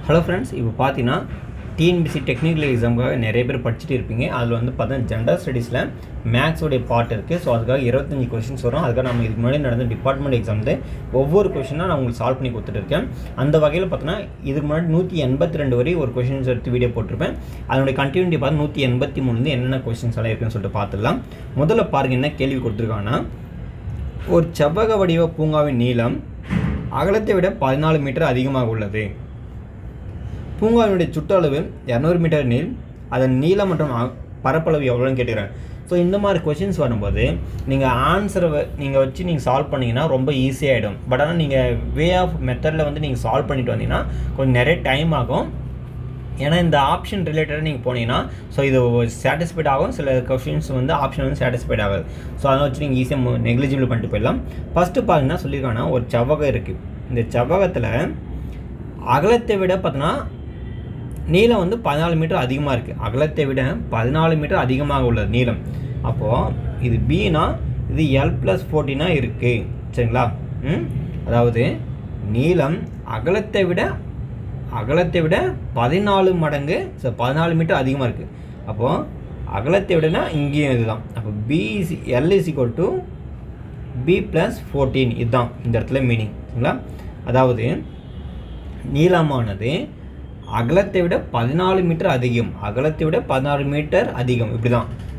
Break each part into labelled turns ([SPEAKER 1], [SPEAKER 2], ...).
[SPEAKER 1] Hello friends, இப்போ பார்த்தீங்கன்னா TNPSC technical எக்ஸாமுக்காக நிறைய பேர் படிச்சுட்டு இருப்பீங்க. அதில் வந்து பார்த்தீங்கன்னா ஜென்ரல் ஸ்டடீஸில் மேக்ஸோடைய பார்ட் இருக்குது. ஸோ அதுக்காக 25 கொஷின்ஸ் வரும். அதுக்காக நம்ம இதுக்கு முன்னாடி நடந்த டிபார்ட்மெண்ட் எக்ஸாமில் ஒவ்வொரு கொஷினாக நான் உங்களுக்கு சால்வ் பண்ணி கொடுத்துட்ருக்கேன். அந்த வகையில் பார்த்தீங்கன்னா இதுக்கு முன்னாடி 182 வரை ஒரு கொஷின்ஸ் எடுத்து வீடியோ போட்டிருப்பேன். அதனுடைய கண்டினியூட்டி பார்த்து 183 என்னென்ன கொஷின்ஸ் எல்லாம் இருக்குன்னு சொல்லிட்டு பார்த்துடலாம். முதல்ல பாருங்கள் என்ன கேள்வி கொடுத்துருக்காங்கன்னா, ஒரு செவ்வக வடிவ பூங்காவின் நீளம் அகலத்தை விட 14 மீட்டர் அதிகமாக உள்ளது. பூங்காவினுடைய சுற்றளவு 200 மீட்டர் நீள். அதன் நீளம் மற்றும் பரப்பளவு எவ்வளோன்னு கேட்டுக்கிறேன். ஸோ இந்த மாதிரி கொஷின்ஸ் வரும்போது நீங்கள் ஆன்சரை நீங்கள் வச்சு நீங்கள் சால்வ் பண்ணிங்கன்னா ரொம்ப ஈஸியாகிடும். பட் ஆனால் நீங்கள் வே ஆஃப் மெத்தடில் வந்து நீங்கள் சால்வ் பண்ணிட்டு வந்தீங்கன்னா கொஞ்சம் நிறைய டைம் ஆகும். ஏன்னா இந்த ஆப்ஷன் ரிலேட்டடாக நீங்கள் போனீங்கன்னா ஸோ இது சாட்டிஸ்ஃபைட் ஆகும். சில கொஷின்ஸ் வந்து ஆப்ஷன் வந்து சாட்டிஸ்ஃபைட் ஆகாது. ஸோ அதை வச்சு நீங்கள் ஈஸியாக நெக்லிஜிபிள் பண்ணிட்டு போயிடலாம். ஃபஸ்ட்டு பார்த்தீங்கன்னா சொல்லியிருக்காங்கன்னா, ஒரு செவ்வகம் இருக்குது. இந்த செவ்வகத்தில் அகலத்தை விட பார்த்தீங்கன்னா நீளம் வந்து 14 மீட்டர் அதிகமாக இருக்குது. அகலத்தை விட 14 மீட்டர் அதிகமாக உள்ளது நீளம். அப்போது இது பின்னா இது L+14 இருக்குது. சரிங்களா? அதாவது நீளம் அகலத்தை விட 14 மடங்கு 14 மீட்டர் அதிகமாக இருக்குது. அப்போது அகலத்தை விடனா இங்கேயும் இதுதான். அப்போ L B+14 இதுதான் இந்த இடத்துல மீனிங். சரிங்களா? அதாவது நீளமானது அகலத்தை விட 14 மீட்டர் அதிகம். அகலத்தை விட 14 மீட்டர் அதிகம்.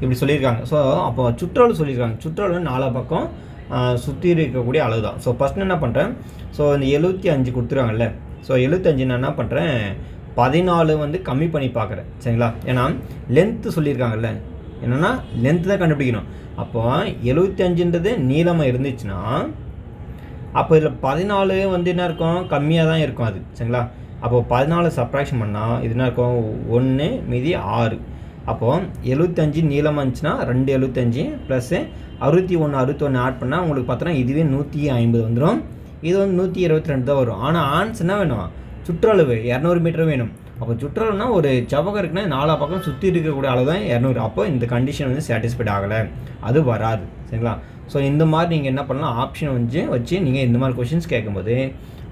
[SPEAKER 1] இப்படி சொல்லியிருக்காங்க. ஸோ அப்போ சுற்றளவு சொல்லியிருக்காங்க. சுற்றளவு 4 பக்கம் சுற்றி இருக்கக்கூடிய அளவு தான். ஸோ ஃபஸ்ட்டு என்ன பண்ணுறேன், ஸோ இந்த 75 கொடுத்துருவாங்கல்ல. ஸோ 75 நான் என்ன பண்ணுறேன், 14 வந்து கம்மி பண்ணி பார்க்குறேன். சரிங்களா? ஏன்னா லென்த்து சொல்லியிருக்காங்கல்ல, என்னென்னா லென்த்து தான் கண்டுபிடிக்கணும். அப்போ 75ன்றது நீளமாக இருந்துச்சுன்னா அப்போ இதில் 14 வந்து என்ன இருக்கும், கம்மியாக தான் இருக்கும் அது. சரிங்களா? அப்போது 14 சப்ராக்ஷன் பண்ணால் இது என்ன இருக்கும், 1 மீதி 6. அப்போது 75 நீளமாக இருந்துச்சுன்னா 275 ப்ளஸ் 61 ஆட் பண்ணால் உங்களுக்கு பார்த்தோன்னா இதுவே 150 வந்துடும். இது வந்து 122 தான் வரும். ஆனால் ஆன்சர் என்ன வேணும், சுற்றளவு 200 மீட்டர் வேணும். அப்போ சுற்றளவுனா ஒரு செவ்வகம் இருக்குன்னா 4 பக்கம் சுற்றி இருக்கக்கூடிய அளவு தான் 200. அப்போ இந்த கண்டிஷன் வந்து சாட்டிஸ்ஃபைட் ஆகலை, அது வராது. சரிங்களா? ஸோ இந்த மாதிரி நீங்கள் என்ன பண்ணலாம், ஆப்ஷன் வச்சு நீங்கள் இந்த மாதிரி கொஷின்ஸ் கேட்கும்போது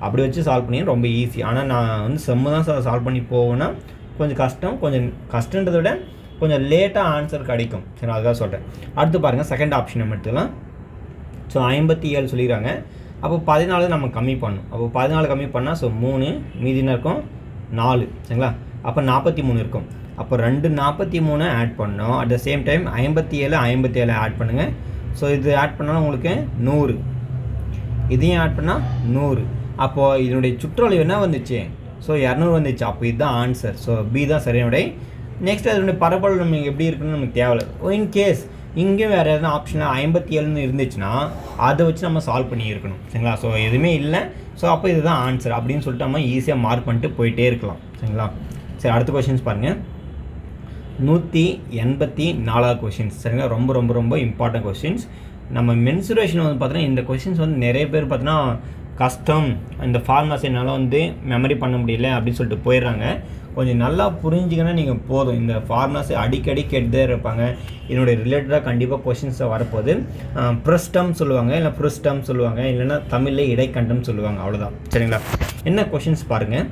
[SPEAKER 1] அப்படி வச்சு சால்வ் பண்ணி ரொம்ப ஈஸி. ஆனால் நான் வந்து செம்ம தான் சால்வ் பண்ணி போவேன்னா கொஞ்சம் கஷ்டன்றதை விட கொஞ்சம் லேட்டாக ஆன்சர் கிடைக்கும். சரி, அதுதான் சொல்கிறேன். அடுத்து பாருங்கள், செகண்ட் ஆப்ஷன் நம்ம எடுத்துக்கலாம். ஸோ 57 சொல்லிடுறாங்க. அப்போ 14 நம்ம கம்மி பண்ணணும். அப்போ 14 கம்மி பண்ணால் ஸோ 3 மீதினா இருக்கும் 4. சரிங்களா? அப்போ 43 இருக்கும். அப்போ 43 ஆட் பண்ணோம். At the same time 57 add பண்ணுங்கள். ஸோ இது ஆட் பண்ணாலும் உங்களுக்கு 100. இதையும் ஆட் பண்ணால் 100. அப்போது இதனுடைய சுற்றளவு என்ன வந்துச்சு, ஸோ 200 வந்துச்சு. அப்போ இதுதான் ஆன்சர். ஸோ பி தான் சரியான விடை. நெக்ஸ்ட் அதனுடைய பரப்பளவு நமக்கு எப்படி இருக்குன்னு நமக்கு தேவையில்லை. இன்கேஸ் இங்கேயும் வேறு எதனா ஆப்ஷனில் 57 இருந்துச்சுன்னா அதை வச்சு நம்ம சால்வ் பண்ணி இருக்கணும். சரிங்களா? ஸோ எதுவுமே இல்லை. ஸோ அப்போ இதுதான் ஆன்சர் அப்படின்னு சொல்லிட்டு நம்ம ஈஸியாக மார்க் பண்ணிட்டு போயிட்டே இருக்கலாம். சரிங்களா? சரி, அடுத்த கொஷின்ஸ் பாருங்கள். 184 கொஷின்ஸ். சரிங்களா? ரொம்ப ரொம்ப ரொம்ப இம்பார்ட்டன்ட் கொஷின்ஸ். நம்ம மென்சுரேஷன் வந்து பார்த்தோன்னா இந்த கொஷின்ஸ் வந்து நிறைய பேர் பார்த்தோன்னா கஷ்டம், இந்த ஃபார்முலாஸ் என்னால் வந்து மெமரி பண்ண முடியல அப்படின்னு சொல்லிட்டு போயிடுறாங்க. கொஞ்சம் நல்லா புரிஞ்சிங்கன்னா நீங்கள் போதும். இந்த ஃபார்முலாஸை அடிக்கடி கேட்டுதே இருப்பாங்க. என்னுடைய ரிலேட்டடாக கண்டிப்பாக கொஷின்ஸை வரப்போது. ப்ரிஸ்டம் சொல்லுவாங்க, இல்லை ப்ரிஸ்டம் சொல்லுவாங்க, இல்லைன்னா தமிழில் இடைக்கண்டம் சொல்லுவாங்க. அவ்வளோதான். சரிங்களா? என்ன கொஷின்ஸ் பாருங்கள்.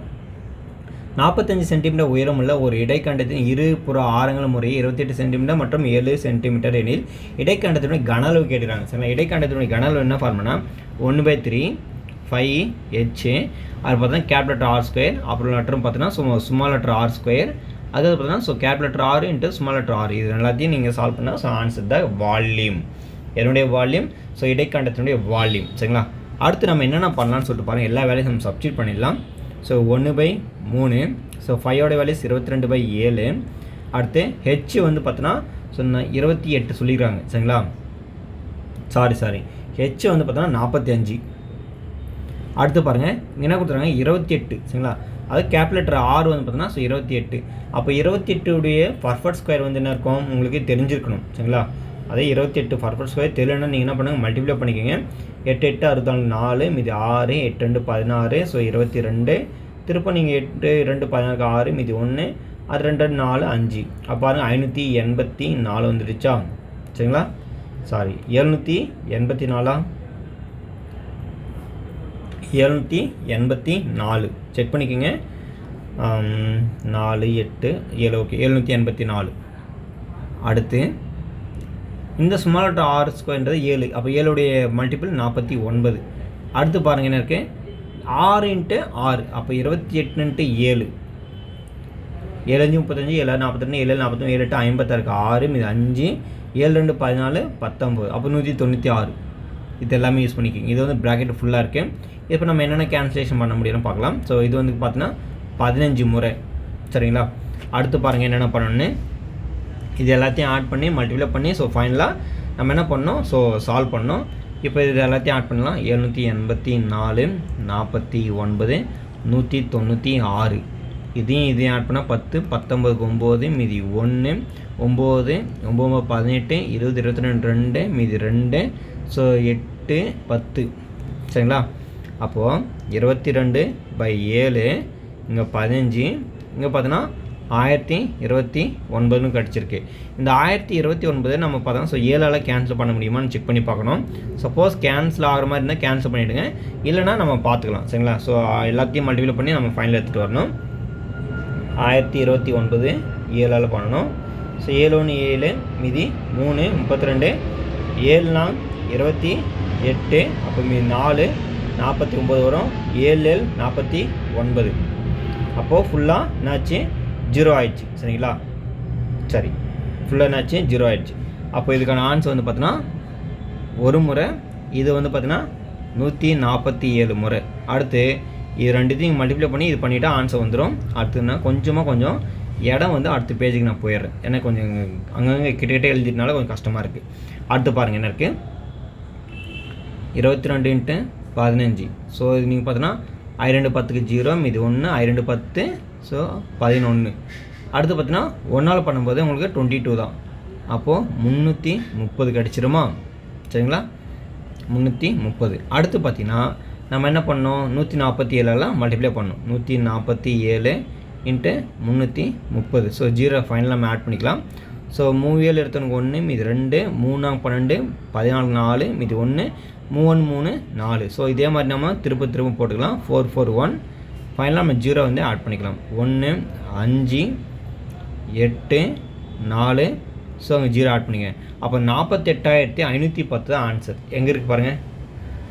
[SPEAKER 1] 45 சென்டிமீட்டர் உயரமுள்ள ஒரு இடைக்கண்டத்தின் இருபுற ஆரங்கள் முறையே 28 சென்டிமீட்டர் மற்றும் 7 சென்டிமீட்டர் எனில் இடைக்கண்டத்தினுடைய கன அளவு கேட்டுக்கிறாங்க. சரிங்களா? இடைக்கண்டத்தினுடைய கன அளவு என்ன ஃபார்முனா, 1/3 5H. அது பார்த்தீங்கன்னா கேபிட்டல் R². அப்புறம் லெட்டரும் பார்த்தீங்கன்னா ஸ்மால் லெட்டர் R². அதாவது பார்த்தீங்கன்னா so capital R into small letter R. இது எல்லாத்தையும் நீங்கள் சால்வ் பண்ணால் ஸோ ஆன்சர் த வால்யூம். என்னுடைய வால்யூம், ஸோ இடைக்கண்டத்தினுடைய வால்யூம். சரிங்களா? அடுத்து நம்ம என்னென்ன பண்ணலான்னு சொல்லிட்டு பாருங்கள். எல்லா வேலையும் நம்ம சப்ஸ்டியூட் பண்ணிடலாம். ஸோ 1/3. ஸோ 5ஓட வேல்யூஸ் 22/7. அடுத்து ஹெச் வந்து பார்த்தோன்னா ஸோ 28 சொல்லிக்கிறாங்க. சரிங்களா? சாரி ஹெச் வந்து பார்த்தோன்னா 45. அடுத்து பாருங்கள் என்ன கொடுத்துருக்காங்க, 28. சரிங்களா? அது கேப்லெட்டர் R வந்து பார்த்தோன்னா ஸோ 28. அப்போ 28உடைய பர்ஃபெக்ட் ஸ்கொயர் வந்து என்ன இருக்கும் உங்களுக்கு தெரிஞ்சிருக்கணும். சரிங்களா? அதே 28 பர்ஃபெக்ட் ஸ்கொயர் தெரியலன்னா நீங்கள் என்ன பண்ணுங்கள், மல்டிப்ளை பண்ணிக்கோங்க. 8 8 64 மீதி 6 8 2 16. ஸோ 22. திருப்ப நீங்கள் 8 2 16 6 மீதி 1 அது 2 4 5. அப்போ பாருங்கள் 584 வந்துடுச்சா? சரிங்களா? சாரி 784. 784 செக் பண்ணிக்கோங்க. 4 8 7 ஓகே 784. அடுத்து இந்த ஸ்மால் லெட்டர் ஆர் ஸ்கொயர்ன்றது 7, அப்போ 7உடைய மல்டிபிள் 49. அடுத்து பாருங்கள் என்ன இருக்குது 6 × 6, அப்போ 28 × 7, 7 35, 7 42, 7 41, 7 8 56, 6 மீது 5, 7 2 14, 19, அப்போ 196. இது எல்லாமே யூஸ் பண்ணிக்கிங்க. இது வந்து ப்ராக்கெட் ஃபுல்லாக இருக்குது. இப்போ நம்ம என்னென்ன கேன்சலேஷன் பண்ண முடியும்னு பார்க்கலாம். ஸோ இது வந்து பார்த்தீங்கன்னா 15 முறை, சரிங்களா. அடுத்து பாருங்கள் என்னென்ன பண்ணணுன்னு, இது எல்லாத்தையும் ஆட் பண்ணி மல்டிப்ளை பண்ணி ஸோ ஃபைனலாக நம்ம என்ன பண்ணோம், ஸோ சால்வ் பண்ணோம். இப்போ இது எல்லாத்தையும் ஆட் பண்ணலாம். 784, 49, 196. இதையும் ஆட் பண்ணால் 10, 19, 9 மீதி 1, 9, 9 18, 20 22 2 மீதி 2, ஸோ 8 10, சரிங்களா. அப்போது 22/7, இங்கே 15, இங்கே பார்த்தோன்னா 1029 கிடச்சிருக்கு. இந்த 1029 நம்ம பார்த்தோம். ஸோ 7ஆல் கேன்சல் பண்ண முடியுமான்னு செக் பண்ணி பார்க்கணும். சப்போஸ் கேன்சல் ஆகிற மாதிரி இருந்தால் கேன்சல் பண்ணிவிடுங்க, இல்லைனா நம்ம பார்த்துக்கலாம், சரிங்களா. ஸோ எல்லாத்தையும் மல்டிப்ளை பண்ணி நம்ம ஃபைனல் எடுத்துகிட்டு வரணும். 1029 7ஆல் பண்ணணும். ஸோ 7 1 7 மீதி 3 32, 7 4 28, அப்போ மீதி 4 49 வரும். 7 7 49, அப்போது ஃபுல்லாக என்னாச்சு 0 ஆயிடுச்சு, சரிங்களா. சரி, ஃபுல்லாக என்னாச்சு 0 ஆயிடுச்சு. அப்போ இதுக்கான ஆன்சர் வந்து பார்த்தீங்கன்னா ஒரு முறை, இது வந்து பார்த்தீங்கன்னா 147 முறை. அடுத்து இது ரெண்டுத்தையும் மல்டிப்ளை பண்ணி இது பண்ணிவிட்டா ஆன்சர் வந்துடும். அடுத்துன்னா கொஞ்சம் இடம் வந்து அடுத்த பேஜுக்கு நான் போயிடுறேன், ஏன்னா கொஞ்சம் அங்கங்கே கிட்டே எழுதிட்டனால கொஞ்சம் கஷ்டமாக இருக்குது. அடுத்து பாருங்கள் என்ன இருக்குது, 22 × 15. ஸோ இது நீங்கள் பார்த்தீங்கன்னா I2 10க்கு 0 மீது 1, I2 10, ஸோ 11. அடுத்து பார்த்தீங்கன்னா 1ஆல் பண்ணும்போது உங்களுக்கு 22 தான். அப்போது 330 கிடச்சிருமா, சரிங்களா. 330. அடுத்து பார்த்தீங்கன்னா நம்ம என்ன பண்ணோம், 147ஆல் மல்டிப்ளை பண்ணோம். 147 × 330, ஸோ 0 ஃபைனலாக நம்ம ஆட் பண்ணிக்கலாம். ஸோ 3 எடுத்தவனுக்கு 1 மீது 2, 3 12, 14 4 மீது 1, 3 3 4. ஸோ இதே மாதிரி நம்ம திரும்ப போட்டுக்கலாம். 4 4 1 ஃபைனலாக நம்ம 0 வந்து ஆட் பண்ணிக்கலாம். 1 5 8 4, ஸோ அங்கே 0 ஆட் பண்ணிங்க. அப்போ 48,510 தான் ஆன்சர். எங்கே இருக்குது பாருங்கள்,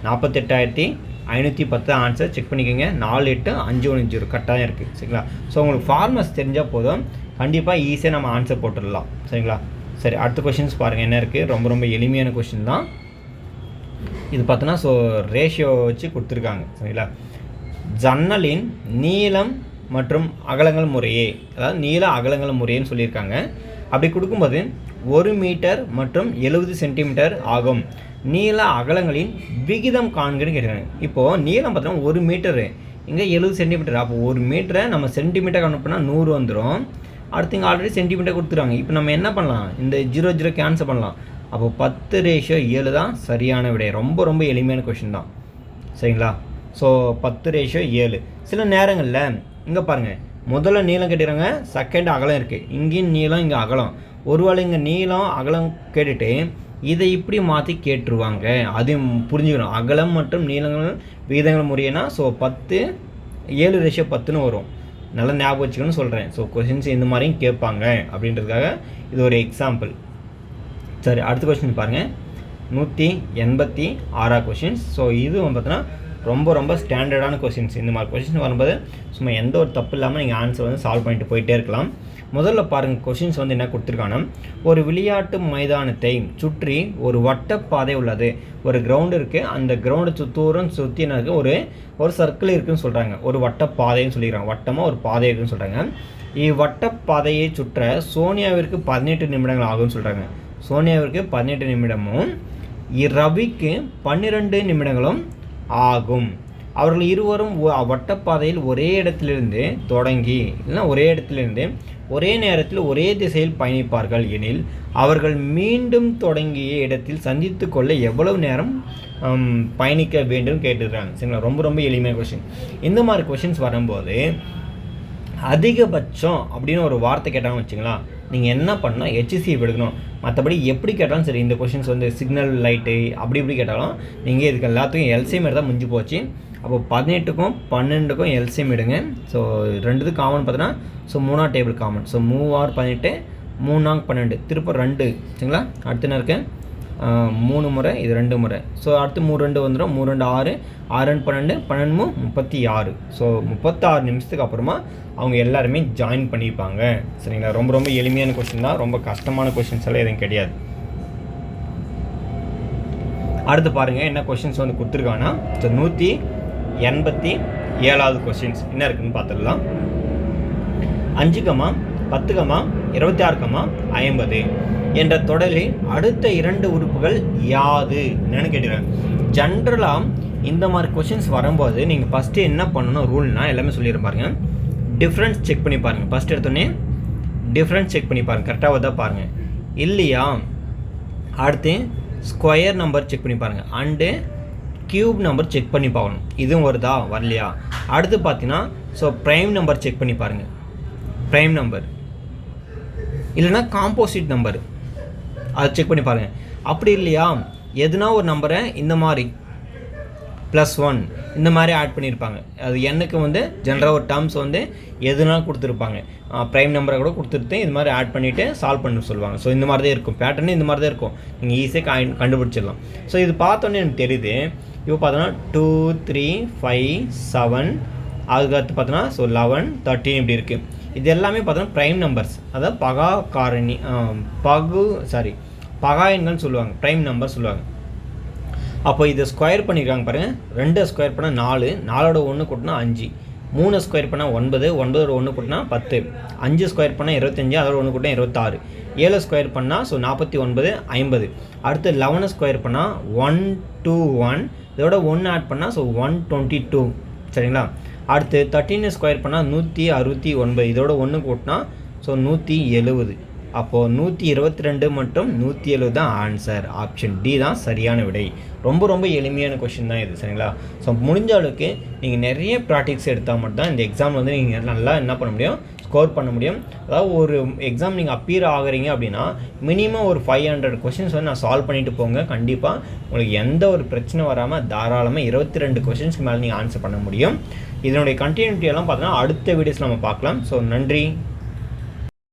[SPEAKER 1] 48,510 ஆன்சர். செக் பண்ணிக்கோங்க. 4 8 5 1 0 கரெக்டாக இருக்குது, சரிங்களா. ஸோ உங்களுக்கு ஃபார்மஸ் தெரிஞ்சால் போதும், கண்டிப்பாக ஈஸியாக நம்ம ஆன்சர் போட்டுடலாம், சரிங்களா. சரி, அடுத்த கொஷின்ஸ் பாருங்கள் என்ன இருக்குது. ரொம்ப எளிமையான கொஷின் தான் இது. பார்த்தோன்னா ஸோ ரேஷியோ வச்சு கொடுத்துருக்காங்க, சரிங்களா. ஜன்னலின் நீளம் மற்றும் அகலங்கள் முறையே, அதாவது நீள அகலங்கள் முறையேன்னு சொல்லியிருக்காங்க. அப்படி கொடுக்கும்போது 1 மீட்டர் மற்றும் 70 சென்டிமீட்டர் ஆகும். நீள அகலங்களின் விகிதம் காண்கன்னு கேட்குறாங்க. இப்போது நீளம் பார்த்தோன்னா 1 மீட்டரு, இங்கே 70 சென்டிமீட்டர். அப்போ 1 மீட்டரை நம்ம சென்டிமீட்டர் கணக்கு பண்ணால் 100 வந்துடும். அடுத்து இங்கே ஆல்ரெடி சென்டிமீட்டர் கொடுத்துருவாங்க. இப்போ நம்ம என்ன பண்ணலாம், இந்த 0 0 கேன்சல் பண்ணலாம். அப்போ 10:7 தான் சரியான விடை. ரொம்ப எளிமையான கொஷின் தான், சரிங்களா. ஸோ 10:7. சில நேரங்களில் இங்கே பாருங்கள், முதல்ல நீளம் கேட்டுக்கிறாங்க, செகண்ட் அகலம் இருக்குது. இங்கேயும் நீளம், இங்கே அகலம். ஒருவேளை இங்கே நீளம் அகலம் கேட்டுட்டு இதை இப்படி மாற்றி கேட்டுருவாங்க. அதையும் புரிஞ்சுக்கணும். அகலம் மற்றும் நீளங்கள் விகிதங்கள் முறையினா ஸோ 7:10 வரும். நல்லா ஞாபகம் வச்சுக்கணும்னு சொல்கிறேன். ஸோ கொஷின்ஸ் இந்த மாதிரியும் கேட்பாங்க அப்படின்றதுக்காக இது ஒரு எக்ஸாம்பிள். சரி, அடுத்த கொஸ்டின் பாருங்கள். 186 கொஷின்ஸ். ஸோ இது பார்த்தீங்கன்னா ரொம்ப ஸ்டாண்டர்டான கொஷின்ஸ். இந்த மாதிரி கொஷின்ஸ் வரும்போது சும்மா எந்த ஒரு தப்பு இல்லாமல் நீங்கள் ஆன்சர் வந்து சால்வ் பண்ணிட்டு போயிட்டே இருக்கலாம். முதல்ல பாருங்கள், கொஷின்ஸ் வந்து என்ன கொடுத்துருக்காங்கன்னா, ஒரு விளையாட்டு மைதானத்தை சுற்றி ஒரு வட்டப்பாதை உள்ளது. ஒரு கிரவுண்டு இருக்குது, அந்த கிரவுண்டை சுற்றி என்ன இருக்குது, ஒரு சர்க்கிள் இருக்குதுன்னு சொல்கிறாங்க. ஒரு வட்டப்பாதைன்னு சொல்லிக்கிறாங்க. வட்டமாக ஒரு பாதை இருக்குதுன்னு சொல்கிறாங்க. இவ்வட்டப்பாதையை சுற்ற சோனியாவிற்கு 18 நிமிடங்கள் ஆகும்னு சொல்கிறாங்க. சோனியாவிற்கு 18 நிமிடமும் ரவிக்கு 12 நிமிடங்களும் ஆகும். அவர்கள் இருவரும் வட்டப்பாதையில் ஒரே இடத்திலிருந்து தொடங்கி இல்லைன்னா ஒரே இடத்திலிருந்து ஒரே நேரத்தில் ஒரே திசையில் பயணிப்பார்கள் எனில் அவர்கள் மீண்டும் தொடங்கிய இடத்தில் சந்தித்து கொள்ள எவ்வளவு நேரம் பயணிக்க வேண்டும் கேட்டுருக்காங்க, சரிங்களா. ரொம்ப எளிமையான கொஷின். இந்த மாதிரி கொஷின்ஸ் வரும்போது அதிகபட்சம் அப்படின்னு ஒரு வார்த்தை கேட்டாங்கன்னு வச்சுங்களா, நீங்கள் என்ன பண்ணால் HCF எடுக்கணும். மற்றபடி எப்படி கேட்டாலும் சரி, இந்த கொஷின்ஸ் வந்து சிக்னல் லைட்டு அப்படி இப்படி கேட்டாலும் நீங்கள் இதுக்கு எல்லாத்துக்கும் எல்சிஎம் எடுத்தால் முடிஞ்சு போச்சு. அப்போ 18க்கும் 12க்கும் எல்சிஎம் எடுங்க. ஸோ ரெண்டுது காமன் பார்த்தோன்னா ஸோ 3ஆம் டேபிள் காமன். ஸோ 3×6 18, 3×12 திருப்ப 2 சரிங்களா. அடுத்து என்ன இருக்குது 3 முறை, இது 2 முறை. ஸோ அடுத்து 3×2 வந்துடும். 3×2 6, 6×2 12, 36. ஸோ 36 நிமிஷத்துக்கு அப்புறமா அவங்க எல்லாருமே ஜாயின் பண்ணிப்பாங்க சரிங்களா. ரொம்ப ரொம்ப எளிமையான கொஸ்டின் தான், ரொம்ப கஷ்டமான கொஸ்டின்ஸ் எல்லாம் எதுவும் கிடையாது. அடுத்து பாருங்கள் என்ன கொஸ்டின்ஸ் வந்து கொடுத்துருக்காங்கன்னா, ஸோ 187வது கொஸ்டின்ஸ் என்ன இருக்குதுன்னு பார்த்துடலாம். 5, 10, 26, 50 என்ற தொடரில் அடுத்த 2 உறுப்புகள் யாது என்னன்னு கேட்டுக்கிறேன். ஜென்ரலாக இந்த மாதிரி கொஷின்ஸ் வரும்போது நீங்கள் ஃபஸ்ட்டு என்ன பண்ணணும் ரூல்னால் எல்லாமே சொல்லிடுறேன் பாருங்கள். டிஃப்ரென்ஸ் செக் பண்ணி பாருங்கள். ஃபஸ்ட் எடுத்தோடனே டிஃப்ரென்ஸ் செக் பண்ணி பாருங்கள், கரெக்டாக வருதா பாருங்கள். இல்லையா அடுத்து ஸ்கொயர் நம்பர் செக் பண்ணி பாருங்கள், அண்டு க்யூப் நம்பர் செக் பண்ணி பார்க்கணும், இதுவும் வருதா வரலையா. அடுத்து பார்த்தீங்கன்னா ஸோ ப்ரைம் நம்பர் செக் பண்ணி பாருங்கள், ப்ரைம் நம்பர் இல்லைனா காம்போசிட் நம்பர் அதை செக் பண்ணி பாருங்கள். அப்படி இல்லையா எதுனா ஒரு நம்பரை இந்த மாதிரி +1 இந்த மாதிரி ஆட் பண்ணியிருப்பாங்க. அது எனக்கு வந்து ஜென்ரலாக ஒரு டேர்ம்ஸ் வந்து எதுனாலும் கொடுத்துருப்பாங்க, ப்ரைம் நம்பரை கூட கொடுத்துட்டு இது மாதிரி ஆட் பண்ணிவிட்டு சால்வ் பண்ண சொல்லுவாங்க. ஸோ இந்த மாதிரி தான் இருக்கும், பேட்டர்னு இந்த மாதிரி தான் இருக்கும், நீங்கள் ஈஸியாக கண்டுபிடிச்சிடலாம். ஸோ இது பார்த்தோன்னே எனக்கு தெரியுது. இப்போ பார்த்தோன்னா 2, 3, 5, 7 அதுக்கடுத்து பார்த்தோன்னா ஸோ 11, 13 இப்படி இருக்குது. இது எல்லாமே பார்த்தோன்னா ப்ரைம் நம்பர்ஸ், அதாவது பகா எண்கள்னு சொல்லுவாங்க, ப்ரைம் நம்பர் சொல்லுவாங்க. அப்போ இதை ஸ்கொயர் பண்ணியிருக்காங்க பாருங்கள். 2 ஸ்கொயர் பண்ணால் 4, 4ஓட 1 கூட்டினா 5, 3 ஸ்கொயர் பண்ணால் 9, 9ஓட 1 கூட்டினா 10, 5 ஸ்கொயர் பண்ணால் 25, அதோட 1 கூட்டினா 26, 7 ஸ்கொயர் பண்ணால் ஸோ 49, 50. அடுத்து 11 ஸ்கொயர் பண்ணால் 121, இதோட 1 ஆட் பண்ணால் ஸோ 122 சரிங்களா. அடுத்து 13 ஸ்கொயர் பண்ணால் 169, இதோட 1 கூட்டினா ஸோ 170. அப்போது 122 மற்றும் 170 தான் ஆன்சர். ஆப்ஷன் டி தான் சரியான விடை. ரொம்ப ரொம்ப எளிமையான கொஷின் தான் இது சரிங்களா. ஸோ முடிஞ்ச அளவுக்கு நீங்கள் நிறைய ப்ராக்டிக்ஸ் எடுத்தால் மட்டும் தான் இந்த எக்ஸாம் வந்து நீங்கள் நல்லா என்ன பண்ண முடியும், ஸ்கோர் பண்ண முடியும். அதாவது ஒரு எக்ஸாம் நீங்கள் அப்பியர் ஆகுறீங்க அப்படின்னா மினிமம் ஒரு 500 கொஷின்ஸ் வந்து நான் சால்வ் பண்ணிட்டு போங்க. கண்டிப்பாக உங்களுக்கு எந்த ஒரு பிரச்சனை வராமல் தாராளமாக 22 கொஷின்ஸ்க்கு மேலே நீங்கள் ஆன்சர் பண்ண முடியும். இதனுடைய கண்டினியூட்டி எல்லாம் பார்த்தோன்னா அடுத்த வீடியோஸ் நம்ம பார்க்கலாம். ஸோ நன்றி.